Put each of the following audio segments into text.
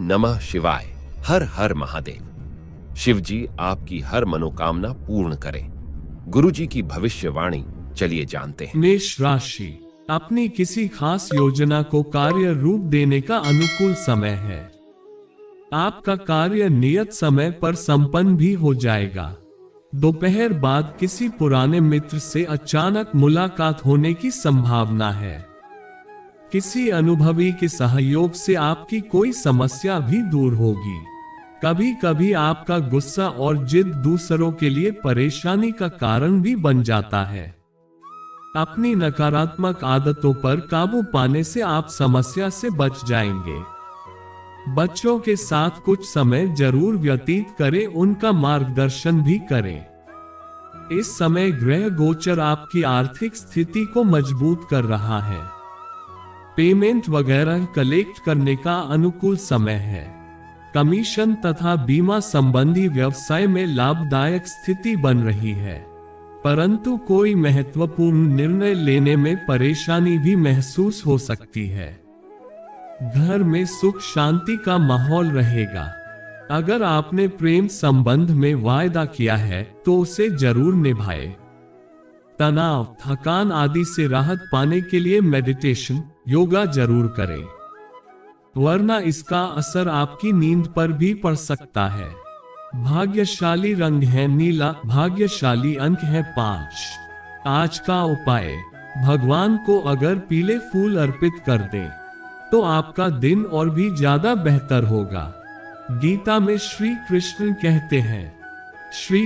नमः शिवाय। हर हर महादेव। शिव जी आपकी हर मनोकामना पूर्ण करें। गुरु जी की भविष्यवाणी चलिए जानते हैं। मेष राशि, अपनी किसी खास योजना को कार्य रूप देने का अनुकूल समय है। आपका कार्य नियत समय पर संपन्न भी हो जाएगा। दोपहर बाद किसी पुराने मित्र से अचानक मुलाकात होने की संभावना है। किसी अनुभवी के सहयोग से आपकी कोई समस्या भी दूर होगी। कभी कभी आपका गुस्सा और जिद दूसरों के लिए परेशानी का कारण भी बन जाता है। अपनी नकारात्मक आदतों पर काबू पाने से आप समस्या से बच जाएंगे। बच्चों के साथ कुछ समय जरूर व्यतीत करें, उनका मार्गदर्शन भी करें। इस समय ग्रह गोचर आपकी आर्थिक स्थिति को मजबूत कर रहा है। पेमेंट वगैरह कलेक्ट करने का अनुकूल समय है। कमीशन तथा बीमा संबंधी व्यवसाय में लाभदायक स्थिति बन रही है, परंतु कोई महत्वपूर्ण निर्णय लेने में परेशानी भी महसूस हो सकती है। घर में सुख शांति का माहौल रहेगा। अगर आपने प्रेम संबंध में वायदा किया है तो उसे जरूर निभाएं। तनाव, थकान आदि से राहत पाने के लिए मेडिटेशन, योगा जरूर करें, वरना इसका असर आपकी नींद पर भी पड़ सकता है। भाग्यशाली रंग है नीला, भाग्यशाली अंक है 5। आज का उपाय, भगवान को अगर पीले फूल अर्पित कर दें तो आपका दिन और भी ज्यादा बेहतर होगा। गीता में श्री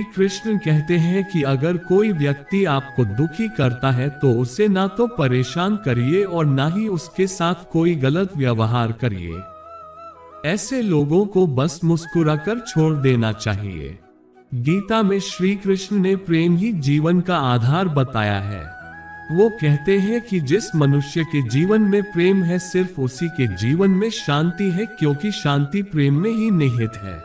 कृष्ण कहते हैं कि अगर कोई व्यक्ति आपको दुखी करता है तो उसे ना तो परेशान करिए और ना ही उसके साथ कोई गलत व्यवहार करिए। ऐसे लोगों को बस मुस्कुराकर छोड़ देना चाहिए। गीता में श्री कृष्ण ने प्रेम ही जीवन का आधार बताया है। वो कहते हैं कि जिस मनुष्य के जीवन में प्रेम है सिर्फ उसी के जीवन में शांति है, क्योंकि शांति प्रेम में ही निहित है।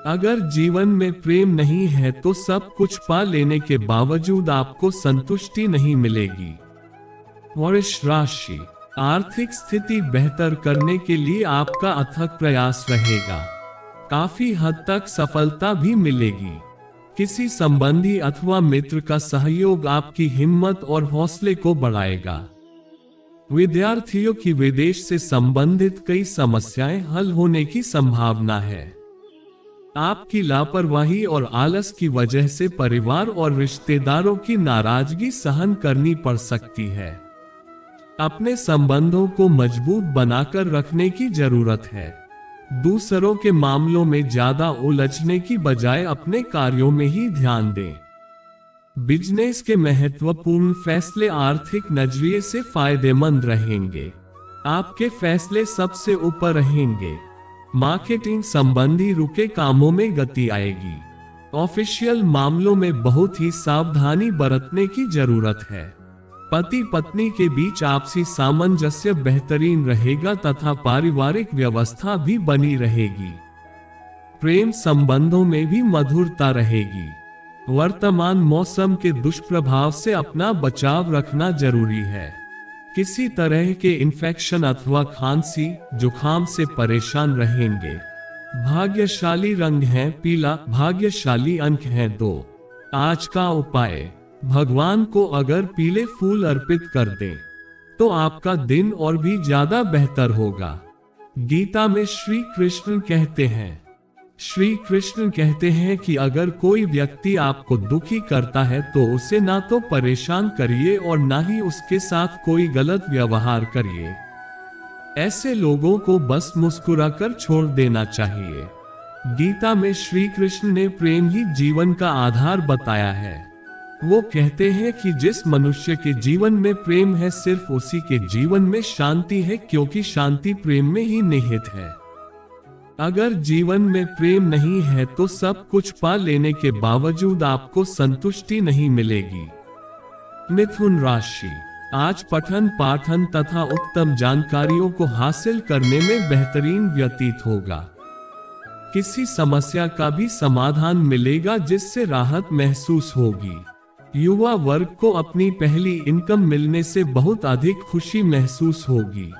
अगर जीवन में प्रेम नहीं है तो सब कुछ पा लेने के बावजूद आपको संतुष्टि नहीं मिलेगी। वृष राशि, आर्थिक स्थिति बेहतर करने के लिए आपका अथक प्रयास रहेगा। काफी हद तक सफलता भी मिलेगी। किसी संबंधी अथवा मित्र का सहयोग आपकी हिम्मत और हौसले को बढ़ाएगा। विद्यार्थियों की विदेश से संबंधित कई समस्याएं हल होने की संभावना है। आपकी लापरवाही और आलस की वजह से परिवार और रिश्तेदारों की नाराजगी सहन करनी पड़ सकती है। अपने संबंधों को मजबूत बनाकर रखने की जरूरत है। दूसरों के मामलों में ज्यादा उलझने की बजाय अपने कार्यों में ही ध्यान दें। बिजनेस के महत्वपूर्ण फैसले आर्थिक नजरिए से फायदेमंद रहेंगे। आपके फैसले सबसे ऊपर रहेंगे। मार्केटिंग संबंधी रुके कामों में गति आएगी। ऑफिशियल मामलों में बहुत ही सावधानी बरतने की जरूरत है। पति पत्नी के बीच आपसी सामंजस्य बेहतरीन रहेगा तथा पारिवारिक व्यवस्था भी बनी रहेगी। प्रेम संबंधों में भी मधुरता रहेगी। वर्तमान मौसम के दुष्प्रभाव से अपना बचाव रखना जरूरी है। किसी तरह के इन्फेक्शन अथवा खांसी जुकाम से परेशान रहेंगे। भाग्यशाली रंग है पीला, भाग्यशाली अंक है 2। आज का उपाय, भगवान को अगर पीले फूल अर्पित कर दें तो आपका दिन और भी ज्यादा बेहतर होगा। गीता में श्री कृष्ण कहते हैं कि अगर कोई व्यक्ति आपको दुखी करता है तो उसे ना तो परेशान करिए और ना ही उसके साथ कोई गलत व्यवहार करिए। ऐसे लोगों को बस मुस्कुराकर छोड़ देना चाहिए। गीता में श्री कृष्ण ने प्रेम ही जीवन का आधार बताया है। वो कहते हैं कि जिस मनुष्य के जीवन में प्रेम है सिर्फ उसी के जीवन में शांति है, क्योंकि शांति प्रेम में ही निहित है। अगर जीवन में प्रेम नहीं है तो सब कुछ पा लेने के बावजूद आपको संतुष्टि नहीं मिलेगी। मिथुन राशि, आज पठन पाठन तथा उत्तम जानकारियों को हासिल करने में बेहतरीन व्यतीत होगा। किसी समस्या का भी समाधान मिलेगा जिससे राहत महसूस होगी। युवा वर्ग को अपनी पहली इनकम मिलने से बहुत अधिक खुशी महसूस होगी।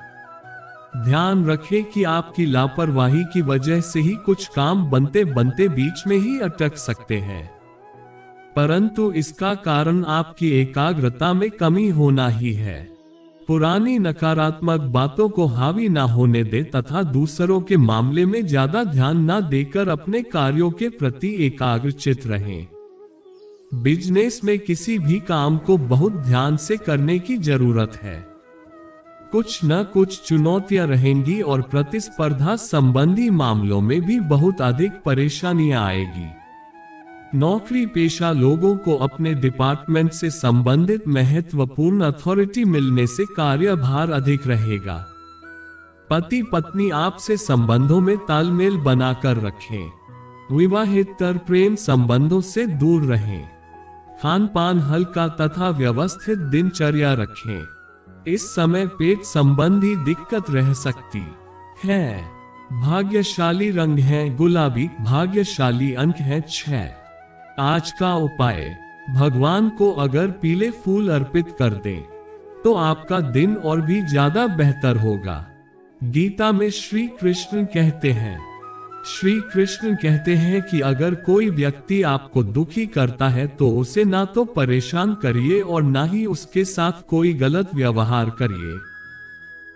ध्यान रखें कि आपकी लापरवाही की वजह से ही कुछ काम बनते बनते बीच में ही अटक सकते हैं, परंतु इसका कारण आपकी एकाग्रता में कमी होना ही है। पुरानी नकारात्मक बातों को हावी ना होने दे तथा दूसरों के मामले में ज्यादा ध्यान ना देकर अपने कार्यों के प्रति एकाग्रचित रहें। बिजनेस में किसी भी काम को बहुत ध्यान से करने की जरूरत है। कुछ न कुछ चुनौतियां रहेंगी और प्रतिस्पर्धा संबंधी मामलों में भी बहुत अधिक परेशानियां आएगी। नौकरी पेशा लोगों को अपने डिपार्टमेंट से संबंधित महत्वपूर्ण अथॉरिटी मिलने से कार्यभार अधिक रहेगा। पति पत्नी आपसे संबंधों में तालमेल बनाकर रखें। विवाहेतर प्रेम संबंधों से दूर रहें। खान पान हल्का तथा व्यवस्थित दिनचर्या रखें। इस समय पेट संबंधी दिक्कत रह सकती है। भाग्यशाली रंग है गुलाबी। भाग्यशाली अंक है 6। आज का उपाय, भगवान को अगर पीले फूल अर्पित कर दें तो आपका दिन और भी ज्यादा बेहतर होगा। गीता में श्री कृष्ण कहते हैं कि अगर कोई व्यक्ति आपको दुखी करता है तो उसे ना तो परेशान करिए और ना ही उसके साथ कोई गलत व्यवहार करिए।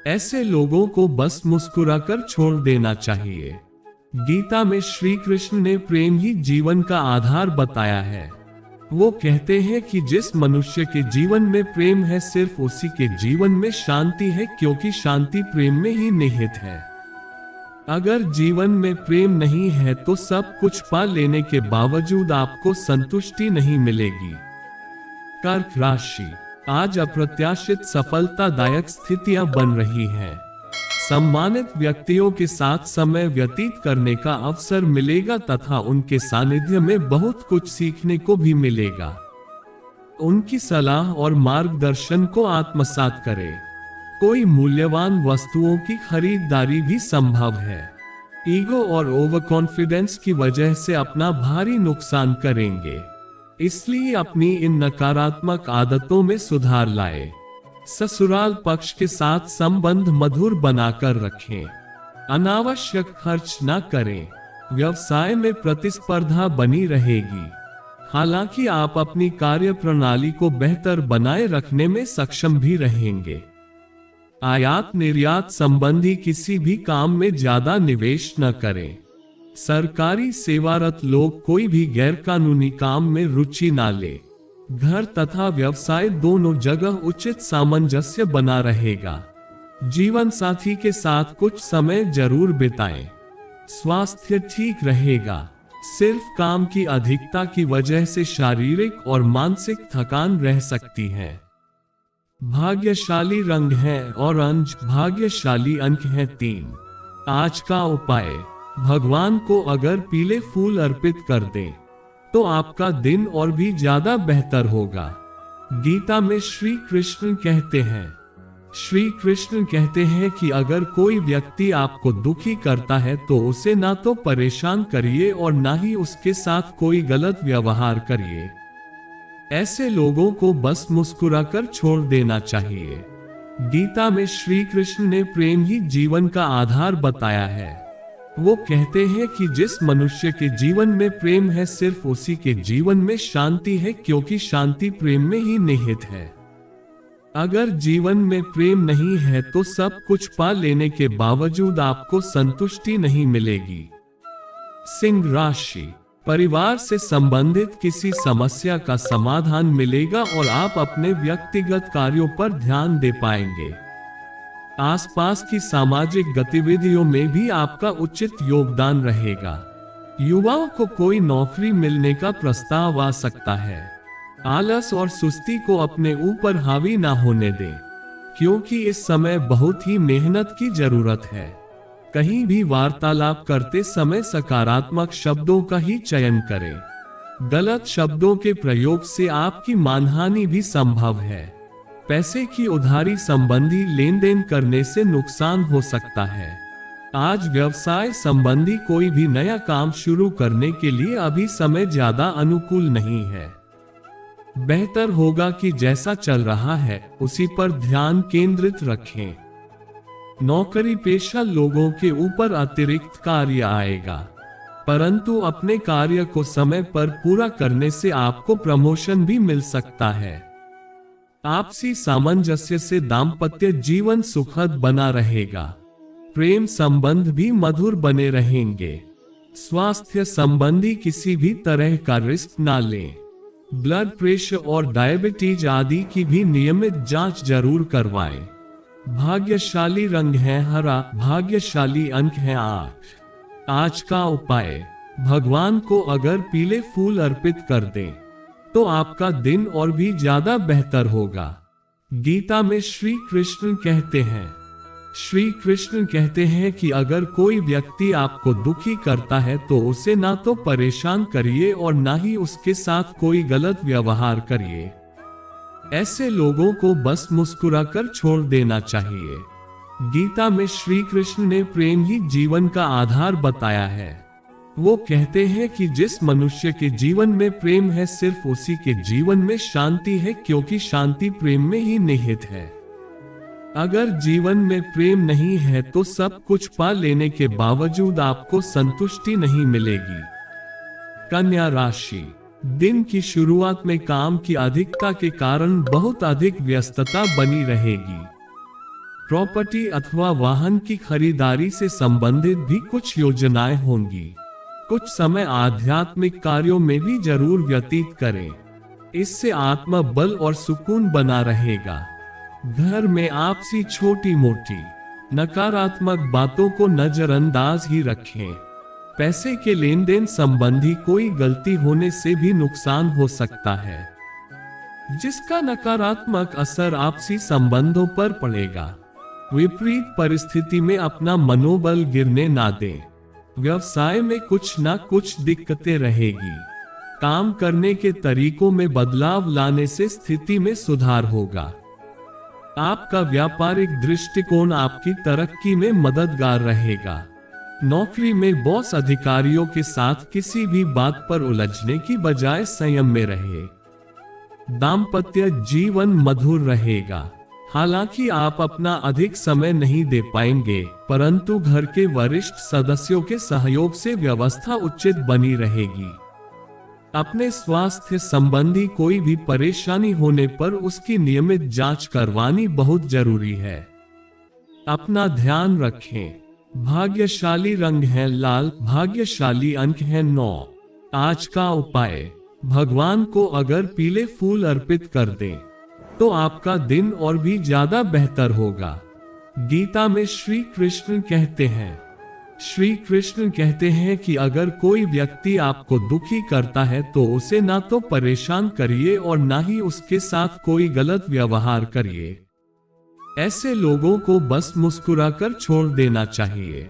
ऐसे लोगों को बस मुस्कुराकर छोड़ देना चाहिए। गीता में श्री कृष्ण ने प्रेम ही जीवन का आधार बताया है। वो कहते हैं कि जिस मनुष्य के जीवन में प्रेम है सिर्फ उसी के जीवन में शांति है, क्योंकि शांति प्रेम में ही निहित है। अगर जीवन में प्रेम नहीं है तो सब कुछ पा लेने के बावजूद आपको संतुष्टि नहीं मिलेगी। कर्क राशि, आज अप्रत्याशित सफलतादायक स्थितियां बन रही हैं। सम्मानित व्यक्तियों के साथ समय व्यतीत करने का अवसर मिलेगा तथा उनके सानिध्य में बहुत कुछ सीखने को भी मिलेगा। उनकी सलाह और मार्गदर्शन को आत्मसात करें। कोई मूल्यवान वस्तुओं की खरीदारी भी संभव है। ईगो और ओवर कॉन्फिडेंस की वजह से अपना भारी नुकसान करेंगे, इसलिए अपनी इन नकारात्मक आदतों में सुधार लाएं। ससुराल पक्ष के साथ संबंध मधुर बनाकर रखें। अनावश्यक खर्च न करें। व्यवसाय में प्रतिस्पर्धा बनी रहेगी, हालांकि आप अपनी कार्य प्रणाली को बेहतर बनाए रखने में सक्षम भी रहेंगे। आयात निर्यात संबंधी किसी भी काम में ज्यादा निवेश न करें। सरकारी सेवारत लोग कोई भी गैरकानूनी काम में रुचि न ले। घर तथा व्यवसाय दोनों जगह उचित सामंजस्य बना रहेगा। जीवन साथी के साथ कुछ समय जरूर बिताएं। स्वास्थ्य ठीक रहेगा। सिर्फ काम की अधिकता की वजह से शारीरिक और मानसिक थकान रह सकती है। भाग्यशाली रंग है ऑरेंज। भाग्यशाली अंक है 3। आज का उपाय, भगवान को अगर पीले फूल अर्पित कर दें तो आपका दिन और भी ज्यादा बेहतर होगा। गीता में श्री कृष्ण कहते हैं कि अगर कोई व्यक्ति आपको दुखी करता है तो उसे ना तो परेशान करिए और ना ही उसके साथ कोई गलत व्यवहार करिए। ऐसे लोगों को बस मुस्कुराकर छोड़ देना चाहिए। गीता में श्री कृष्ण ने प्रेम ही जीवन का आधार बताया है। वो कहते हैं कि जिस मनुष्य के जीवन में प्रेम है सिर्फ उसी के जीवन में शांति है, क्योंकि शांति प्रेम में ही निहित है। अगर जीवन में प्रेम नहीं है तो सब कुछ पा लेने के बावजूद आपको संतुष्टि नहीं मिलेगी। सिंह राशि, परिवार से संबंधित किसी समस्या का समाधान मिलेगा और आप अपने व्यक्तिगत कार्यों पर ध्यान दे पाएंगे। आसपास की सामाजिक गतिविधियों में भी आपका उचित योगदान रहेगा। युवाओं को कोई नौकरी मिलने का प्रस्ताव आ सकता है। आलस और सुस्ती को अपने ऊपर हावी ना होने दें, क्योंकि इस समय बहुत ही मेहनत की जरूरत है। कहीं भी वार्तालाप करते समय सकारात्मक शब्दों का ही चयन करें। गलत शब्दों के प्रयोग से आपकी मानहानि भी संभव है। पैसे की उधारी संबंधी लेन देन करने से नुकसान हो सकता है। आज व्यवसाय संबंधी कोई भी नया काम शुरू करने के लिए अभी समय ज्यादा अनुकूल नहीं है। बेहतर होगा कि जैसा चल रहा है उसी पर ध्यान केंद्रित रखें। नौकरी पेशा लोगों के ऊपर अतिरिक्त कार्य आएगा, परंतु अपने कार्य को समय पर पूरा करने से आपको प्रमोशन भी मिल सकता है। आपसी सामंजस्य से दाम्पत्य जीवन सुखद बना रहेगा। प्रेम संबंध भी मधुर बने रहेंगे। स्वास्थ्य संबंधी किसी भी तरह का रिस्क ना लें। ब्लड प्रेशर और डायबिटीज आदि की भी नियमित जांच जरूर करवाएं। भाग्यशाली रंग है हरा, भाग्यशाली अंक है 8। आज का उपाय, भगवान को अगर पीले फूल अर्पित कर दें तो आपका दिन और भी ज्यादा बेहतर होगा। गीता में श्री कृष्ण कहते हैं कि अगर कोई व्यक्ति आपको दुखी करता है तो उसे ना तो परेशान करिए और ना ही उसके साथ कोई गलत व्यवहार करिए। ऐसे लोगों को बस मुस्कुराकर छोड़ देना चाहिए। गीता में श्री कृष्ण ने प्रेम ही जीवन का आधार बताया है। वो कहते हैं कि जिस मनुष्य के जीवन में प्रेम है सिर्फ उसी के जीवन में शांति है, क्योंकि शांति प्रेम में ही निहित है। अगर जीवन में प्रेम नहीं है तो सब कुछ पा लेने के बावजूद आपको संतुष्टि नहीं मिलेगी। कन्या राशि, दिन की शुरुआत में काम की अधिकता के कारण बहुत अधिक व्यस्तता बनी रहेगी। प्रॉपर्टी अथवा वाहन की खरीदारी से संबंधित भी कुछ योजनाएं होंगी। कुछ समय आध्यात्मिक कार्यों में भी जरूर व्यतीत करें, इससे आत्मबल और सुकून बना रहेगा। घर में आपसी छोटी मोटी नकारात्मक बातों को नजरअंदाज ही रखें। पैसे के लेन देन संबंधी कोई गलती होने से भी नुकसान हो सकता है, जिसका नकारात्मक असर आपसी संबंधों पर पड़ेगा। विपरीत परिस्थिति में अपना मनोबल गिरने ना दें। व्यवसाय में कुछ ना कुछ दिक्कतें रहेगी। काम करने के तरीकों में बदलाव लाने से स्थिति में सुधार होगा। आपका व्यापारिक दृष्टिकोण आपकी तरक्की में मददगार रहेगा। नौकरी में बॉस अधिकारियों के साथ किसी भी बात पर उलझने की बजाय संयम में रहे। दाम्पत्य जीवन मधुर रहेगा। हालांकि आप अपना अधिक समय नहीं दे पाएंगे, परंतु घर के वरिष्ठ सदस्यों के सहयोग से व्यवस्था उचित बनी रहेगी। अपने स्वास्थ्य संबंधी कोई भी परेशानी होने पर उसकी नियमित जांच करवानी बहुत जरूरी है। अपना ध्यान रखें। भाग्यशाली रंग है लाल, भाग्यशाली अंक है 9। आज का उपाय, भगवान को अगर पीले फूल अर्पित कर दें तो आपका दिन और भी ज्यादा बेहतर होगा। गीता में श्री कृष्ण कहते हैं कि अगर कोई व्यक्ति आपको दुखी करता है तो उसे ना तो परेशान करिए और ना ही उसके साथ कोई गलत व्यवहार करिए। ऐसे लोगों को बस मुस्कुराकर छोड़ देना चाहिए।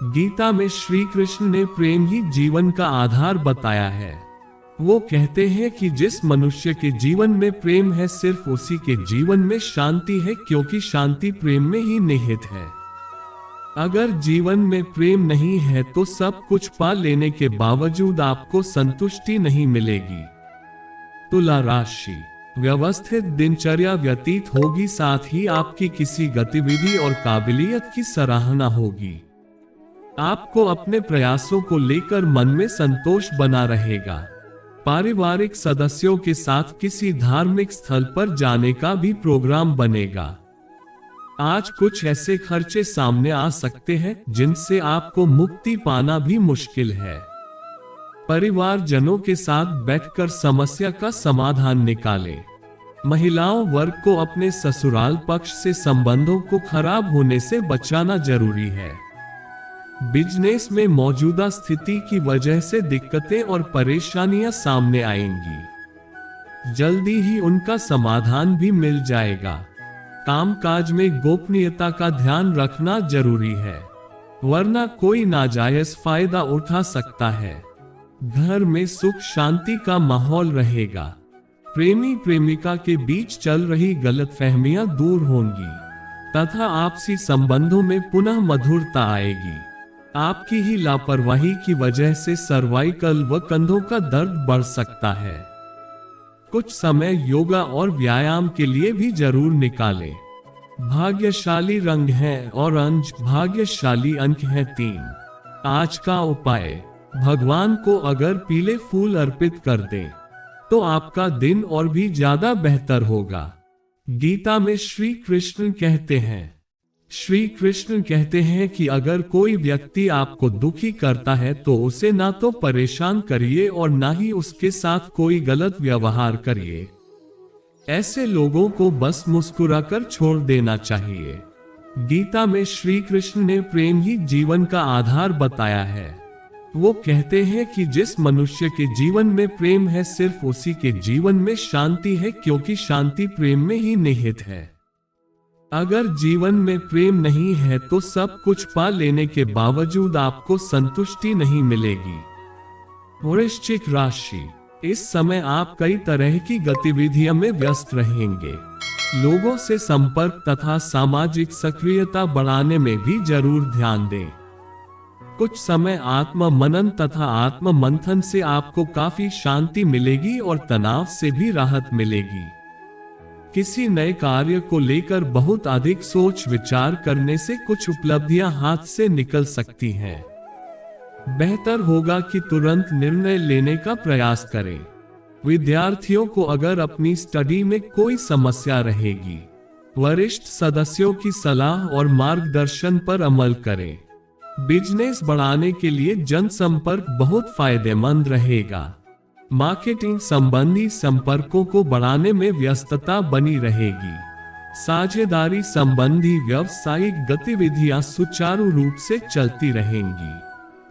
गीता में श्री कृष्ण ने प्रेम ही जीवन का आधार बताया है। वो कहते हैं कि जिस मनुष्य के जीवन में प्रेम है सिर्फ उसी के जीवन में शांति है, क्योंकि शांति प्रेम में ही निहित है। अगर जीवन में प्रेम नहीं है तो सब कुछ पा लेने के बावजूद आपको संतुष्टि नहीं मिलेगी। तुला राशि, व्यवस्थित दिनचर्या व्यतीत होगी, साथ ही आपकी किसी गतिविधि और काबिलियत की सराहना होगी। आपको अपने प्रयासों को लेकर मन में संतोष बना रहेगा। पारिवारिक सदस्यों के साथ किसी धार्मिक स्थल पर जाने का भी प्रोग्राम बनेगा। आज कुछ ऐसे खर्चे सामने आ सकते हैं जिनसे आपको मुक्ति पाना भी मुश्किल है। परिवारजनों के साथ बैठकर समस्या का समाधान निकालें। महिलाओं वर्ग को अपने ससुराल पक्ष से संबंधों को खराब होने से बचाना जरूरी है। बिजनेस में मौजूदा स्थिति की वजह से दिक्कतें और परेशानियां सामने आएंगी। जल्दी ही उनका समाधान भी मिल जाएगा। कामकाज में गोपनीयता का ध्यान रखना जरूरी है, वरना कोई नाजायज फायदा उठा सकता है। घर में सुख शांति का माहौल रहेगा। प्रेमी प्रेमिका के बीच चल रही गलतफहमियां दूर होंगी तथा आपसी संबंधों में पुनः मधुरता आएगी। आपकी ही लापरवाही की वजह से सर्वाइकल व कंधों का दर्द बढ़ सकता है। कुछ समय योगा और व्यायाम के लिए भी जरूर निकालें। भाग्यशाली रंग है ऑरेंज, भाग्यशाली अंक है 3। आज का उपाय, भगवान को अगर पीले फूल अर्पित कर दें तो आपका दिन और भी ज्यादा बेहतर होगा। गीता में श्री कृष्ण कहते हैं कि अगर कोई व्यक्ति आपको दुखी करता है तो उसे ना तो परेशान करिए और ना ही उसके साथ कोई गलत व्यवहार करिए। ऐसे लोगों को बस मुस्कुराकर छोड़ देना चाहिए। गीता में श्री कृष्ण ने प्रेम ही जीवन का आधार बताया है। वो कहते हैं कि जिस मनुष्य के जीवन में प्रेम है सिर्फ उसी के जीवन में शांति है, क्योंकि शांति प्रेम में ही निहित है। अगर जीवन में प्रेम नहीं है तो सब कुछ पा लेने के बावजूद आपको संतुष्टि नहीं मिलेगी। वृश्चिक राशि, इस समय आप कई तरह की गतिविधियों में व्यस्त रहेंगे। लोगों से संपर्क तथा सामाजिक सक्रियता बढ़ाने में भी जरूर ध्यान दें। कुछ समय आत्म मनन तथा आत्म मंथन से आपको काफी शांति मिलेगी और तनाव से भी राहत मिलेगी। किसी नए कार्य को लेकर बहुत अधिक सोच विचार करने से कुछ उपलब्धियां हाथ से निकल सकती हैं। बेहतर होगा कि तुरंत निर्णय लेने का प्रयास करें। विद्यार्थियों को अगर अपनी स्टडी में कोई समस्या रहेगी, वरिष्ठ सदस्यों की सलाह और मार्गदर्शन पर अमल करें। बिजनेस बढ़ाने के लिए जनसंपर्क बहुत फायदेमंद रहेगा। मार्केटिंग संबंधी संपर्कों को बढ़ाने में व्यस्तता बनी रहेगी। साझेदारी संबंधी व्यावसायिक गतिविधियां सुचारू रूप से चलती रहेंगी।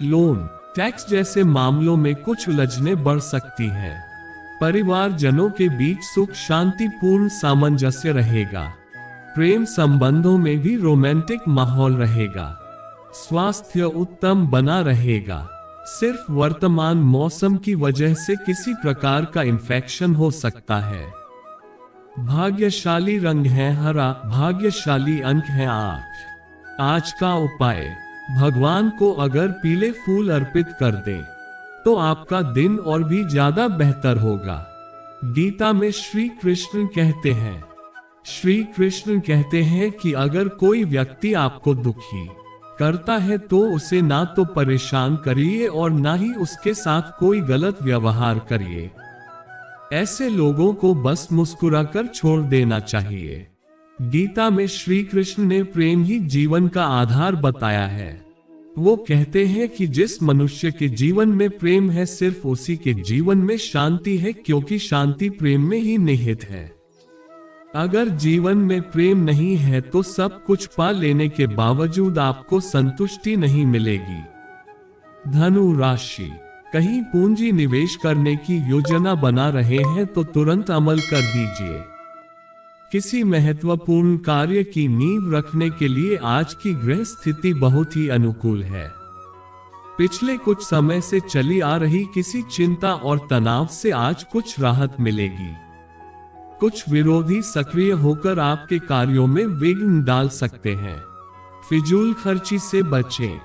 लोन, टैक्स जैसे मामलों में कुछ उलझनें बढ़ सकती हैं। परिवारजनों के बीच सुख शांतिपूर्ण सामंजस्य रहेगा। प्रेम संबंधों में भी रोमांटिक माहौल रहेगा। स्वास्थ्य उत्तम बना रहेगा। सिर्फ वर्तमान मौसम की वजह से किसी प्रकार का इन्फेक्शन हो सकता है। भाग्यशाली रंग है हरा, भाग्यशाली अंक है 8। आज का उपाय, भगवान को अगर पीले फूल अर्पित कर दें तो आपका दिन और भी ज्यादा बेहतर होगा। गीता में श्री कृष्ण कहते हैं कि अगर कोई व्यक्ति आपको दुखी करता है तो उसे ना तो परेशान करिए और ना ही उसके साथ कोई गलत व्यवहार करिए। ऐसे लोगों को बस मुस्कुराकर छोड़ देना चाहिए। गीता में श्री कृष्ण ने प्रेम ही जीवन का आधार बताया है। वो कहते हैं कि जिस मनुष्य के जीवन में प्रेम है सिर्फ उसी के जीवन में शांति है, क्योंकि शांति प्रेम में ही निहित है। अगर जीवन में प्रेम नहीं है तो सब कुछ पा लेने के बावजूद आपको संतुष्टि नहीं मिलेगी। धनु राशि, कहीं पूंजी निवेश करने की योजना बना रहे हैं तो तुरंत अमल कर दीजिए। किसी महत्वपूर्ण कार्य की नींव रखने के लिए आज की ग्रह स्थिति बहुत ही अनुकूल है। पिछले कुछ समय से चली आ रही किसी चिंता और तनाव से आज कुछ राहत मिलेगी। कुछ विरोधी सक्रिय होकर आपके कार्यों में विघ्न डाल सकते हैं। फिजूल खर्ची से बचें।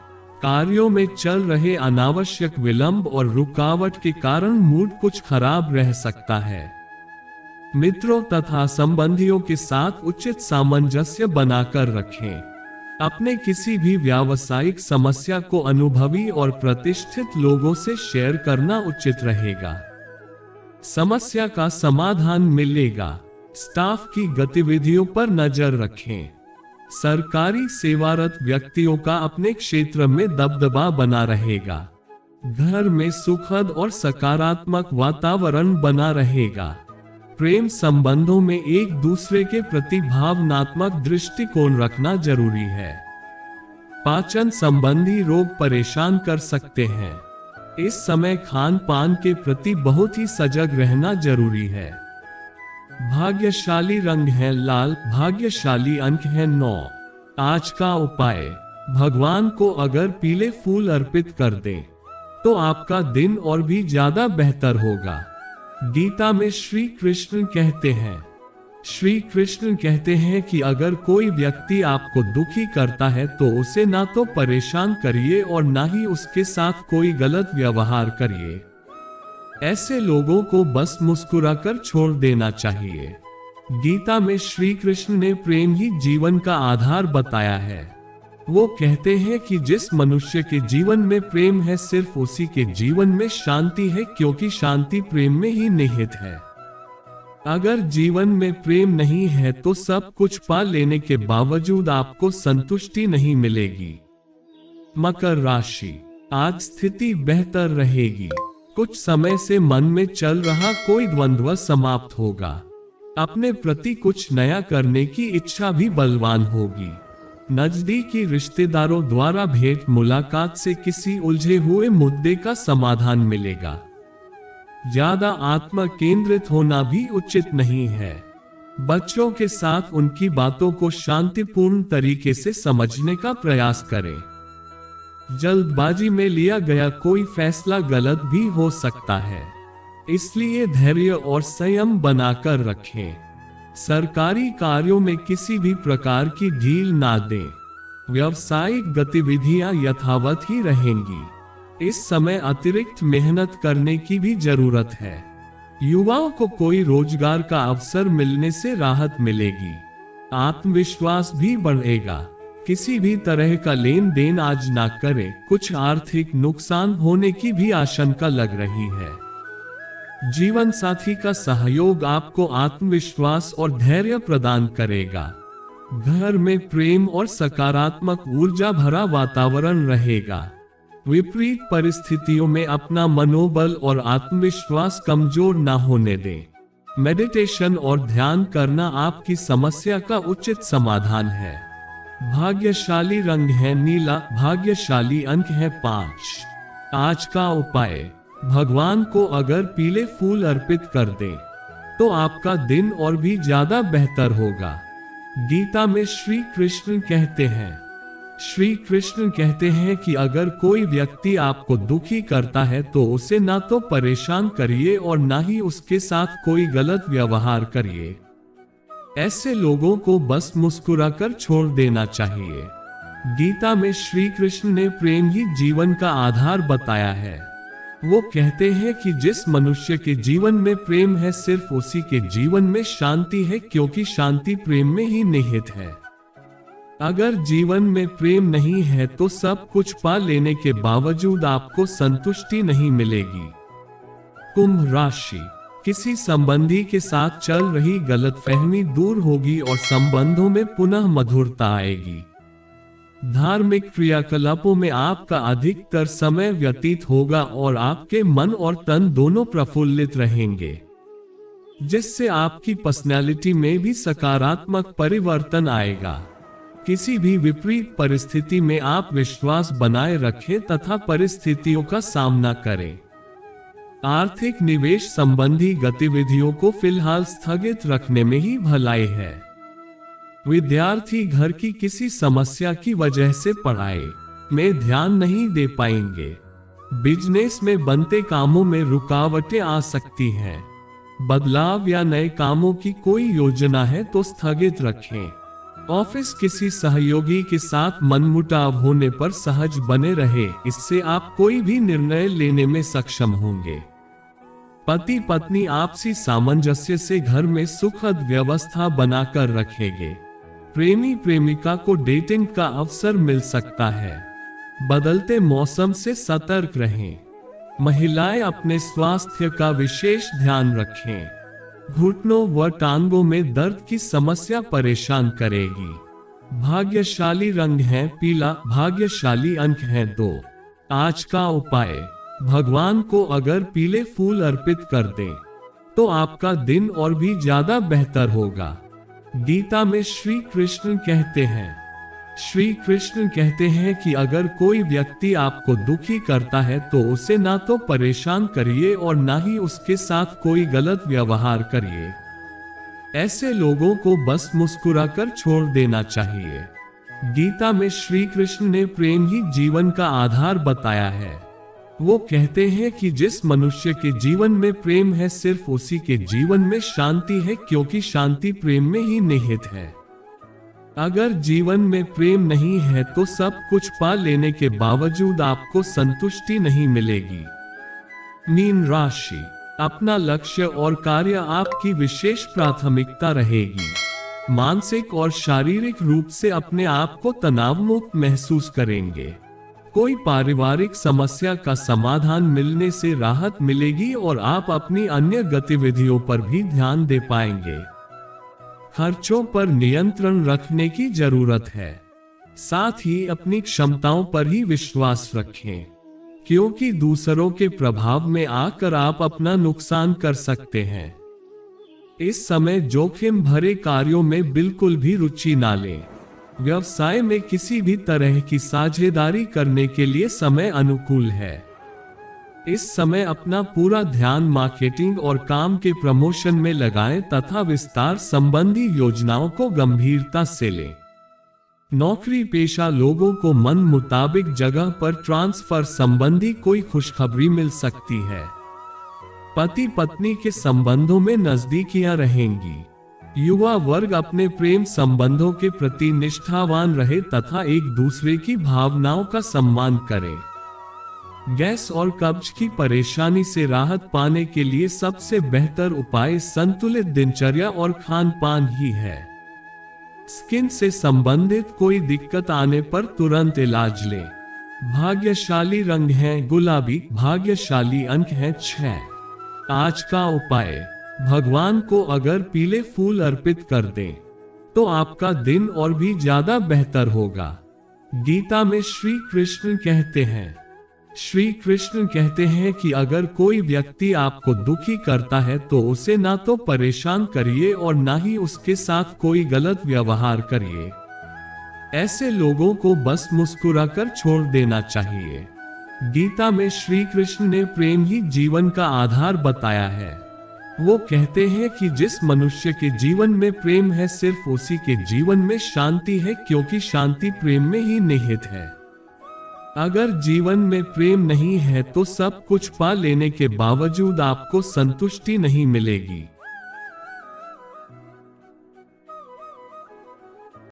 कार्यों में चल रहे अनावश्यक विलंब और रुकावट के कारण मूड कुछ खराब रह सकता है। मित्रों तथा संबंधियों के साथ उचित सामंजस्य बनाकर रखें। अपने किसी भी व्यावसायिक समस्या को अनुभवी और प्रतिष्ठित लोगों से शेयर करना उचित रहेगा। समस्या का समाधान मिलेगा। स्टाफ की गतिविधियों पर नजर रखें। सरकारी सेवारत व्यक्तियों का अपने क्षेत्र में दबदबा बना रहेगा। घर में सुखद और सकारात्मक वातावरण बना रहेगा। प्रेम संबंधों में एक दूसरे के प्रति भावनात्मक दृष्टिकोण रखना जरूरी है। पाचन संबंधी रोग परेशान कर सकते हैं। इस समय खान पान के प्रति बहुत ही सजग रहना जरूरी है। भाग्यशाली रंग है लाल, भाग्यशाली अंक है 9। आज का उपाय, भगवान को अगर पीले फूल अर्पित कर दें तो आपका दिन और भी ज्यादा बेहतर होगा। गीता में श्री कृष्ण कहते हैं कि अगर कोई व्यक्ति आपको दुखी करता है तो उसे ना तो परेशान करिए और ना ही उसके साथ कोई गलत व्यवहार करिए। ऐसे लोगों को बस मुस्कुराकर छोड़ देना चाहिए। गीता में श्री कृष्ण ने प्रेम ही जीवन का आधार बताया है। वो कहते हैं कि जिस मनुष्य के जीवन में प्रेम है सिर्फ उसी के जीवन में शांति है, क्योंकि शांति प्रेम में ही निहित है। अगर जीवन में प्रेम नहीं है तो सब कुछ पा लेने के बावजूद आपको संतुष्टि नहीं मिलेगी। मकर राशि, आज स्थिति बेहतर रहेगी। कुछ समय से मन में चल रहा कोई द्वंद्व समाप्त होगा। अपने प्रति कुछ नया करने की इच्छा भी बलवान होगी। नजदीकी रिश्तेदारों द्वारा भेंट मुलाकात से किसी उलझे हुए मुद्दे का समाधान मिलेगा। ज्यादा आत्म केंद्रित होना भी उचित नहीं है। बच्चों के साथ उनकी बातों को शांतिपूर्ण तरीके से समझने का प्रयास करें। जल्दबाजी में लिया गया कोई फैसला गलत भी हो सकता है, इसलिए धैर्य और संयम बनाकर रखें। सरकारी कार्यों में किसी भी प्रकार की ढील ना दें। व्यावसायिक गतिविधियां यथावत ही रहेंगी। इस समय अतिरिक्त मेहनत करने की भी जरूरत है। युवाओं को कोई रोजगार का अवसर मिलने से राहत मिलेगी। आत्मविश्वास भी बढ़ेगा। किसी भी तरह का लेन देन आज ना करें, कुछ आर्थिक नुकसान होने की भी आशंका लग रही है। जीवन साथी का सहयोग आपको आत्मविश्वास और धैर्य प्रदान करेगा। घर में प्रेम और सकारात्मक ऊर्जा भरा वातावरण रहेगा। विपरीत परिस्थितियों में अपना मनोबल और आत्मविश्वास कमजोर ना होने दें। मेडिटेशन और ध्यान करना आपकी समस्या का उचित समाधान है। भाग्यशाली रंग है नीला। भाग्यशाली अंक है 5। आज का उपाय, भगवान को अगर पीले फूल अर्पित कर दें तो आपका दिन और भी ज्यादा बेहतर होगा। गीता में श्री कृष्ण कहते हैं कि अगर कोई व्यक्ति आपको दुखी करता है तो उसे ना तो परेशान करिए और ना ही उसके साथ कोई गलत व्यवहार करिए। ऐसे लोगों को बस मुस्कुराकर छोड़ देना चाहिए। गीता में श्री कृष्ण ने प्रेम ही जीवन का आधार बताया है। वो कहते हैं कि जिस मनुष्य के जीवन में प्रेम है सिर्फ उसी के जीवन में शांति है, क्योंकि शांति प्रेम में ही निहित है। अगर जीवन में प्रेम नहीं है तो सब कुछ पा लेने के बावजूद आपको संतुष्टि नहीं मिलेगी। कुंभ राशि, किसी संबंधी के साथ चल रही गलतफहमी दूर होगी और संबंधों में पुनः मधुरता आएगी। धार्मिक क्रियाकलापों में आपका अधिकतर समय व्यतीत होगा और आपके मन और तन दोनों प्रफुल्लित रहेंगे, जिससे आपकी पर्सनैलिटी में भी सकारात्मक परिवर्तन आएगा। किसी भी विपरीत परिस्थिति में आप विश्वास बनाए रखें तथा परिस्थितियों का सामना करें। आर्थिक निवेश संबंधी गतिविधियों को फिलहाल स्थगित रखने में ही भलाई है। विद्यार्थी घर की किसी समस्या की वजह से पढ़ाई में ध्यान नहीं दे पाएंगे। बिजनेस में बनते कामों में रुकावटें आ सकती हैं। बदलाव या नए कामों की कोई योजना है तो स्थगित रखें। ऑफिस किसी सहयोगी के साथ मनमुटाव होने पर सहज बने रहे, इससे आप कोई भी निर्णय लेने में सक्षम होंगे। पति पत्नी आपसी सामंजस्य से घर में सुखद व्यवस्था बनाकर रखेंगे। प्रेमी प्रेमिका को डेटिंग का अवसर मिल सकता है। बदलते मौसम से सतर्क रहें। महिलाएं अपने स्वास्थ्य का विशेष ध्यान रखें। घुटनों व टांगों में दर्द की समस्या परेशान करेगी। भाग्यशाली रंग है पीला। भाग्यशाली अंक है 2। आज का उपाय, भगवान को अगर पीले फूल अर्पित कर दें तो आपका दिन और भी ज्यादा बेहतर होगा। गीता में श्री कृष्ण कहते हैं कि अगर कोई व्यक्ति आपको दुखी करता है तो उसे ना तो परेशान करिए और ना ही उसके साथ कोई गलत व्यवहार करिए। ऐसे लोगों को बस मुस्कुराकर छोड़ देना चाहिए। गीता में श्री कृष्ण ने प्रेम ही जीवन का आधार बताया है। वो कहते हैं कि जिस मनुष्य के जीवन में प्रेम है सिर्फ उसी के जीवन में शांति है, क्योंकि शांति प्रेम में ही निहित है। अगर जीवन में प्रेम नहीं है तो सब कुछ पा लेने के बावजूद आपको संतुष्टि नहीं मिलेगी। मीन राशि, अपना लक्ष्य और कार्य आपकी विशेष प्राथमिकता रहेगी। मानसिक और शारीरिक रूप से अपने आप को तनाव मुक्त महसूस करेंगे। कोई पारिवारिक समस्या का समाधान मिलने से राहत मिलेगी और आप अपनी अन्य गतिविधियों पर भी ध्यान दे पाएंगे। खर्चों पर नियंत्रण रखने की जरूरत है। साथ ही अपनी क्षमताओं पर ही विश्वास रखें, क्योंकि दूसरों के प्रभाव में आकर आप अपना नुकसान कर सकते हैं। इस समय जोखिम भरे कार्यों में बिल्कुल भी रुचि ना लें। व्यवसाय में किसी भी तरह की साझेदारी करने के लिए समय अनुकूल है। इस समय अपना पूरा ध्यान मार्केटिंग और काम के प्रमोशन में लगाएं तथा विस्तार संबंधी योजनाओं को गंभीरता से लें। नौकरी पेशा लोगों को मन मुताबिक जगह पर ट्रांसफर संबंधी कोई खुशखबरी मिल सकती है। पति पत्नी के संबंधों में नजदीकियां रहेंगी। युवा वर्ग अपने प्रेम संबंधों के प्रति निष्ठावान रहे तथा एक दूसरे की भावनाओं का सम्मान करें। गैस और कब्ज की परेशानी से राहत पाने के लिए सबसे बेहतर उपाय संतुलित दिनचर्या और खान पान ही है। स्किन से संबंधित कोई दिक्कत आने पर तुरंत इलाज लें। भाग्यशाली रंग है गुलाबी। भाग्यशाली अंक है 6। आज का उपाय, भगवान को अगर पीले फूल अर्पित कर दें तो आपका दिन और भी ज्यादा बेहतर होगा। गीता में श्री कृष्ण कहते हैं कि अगर कोई व्यक्ति आपको दुखी करता है तो उसे ना तो परेशान करिए और ना ही उसके साथ कोई गलत व्यवहार करिए। ऐसे लोगों को बस मुस्कुराकर छोड़ देना चाहिए। गीता में श्री कृष्ण ने प्रेम ही जीवन का आधार बताया है। वो कहते हैं कि जिस मनुष्य के जीवन में प्रेम है सिर्फ उसी के जीवन में शांति है, क्योंकि शांति प्रेम में ही निहित है। अगर जीवन में प्रेम नहीं है तो सब कुछ पा लेने के बावजूद आपको संतुष्टि नहीं मिलेगी।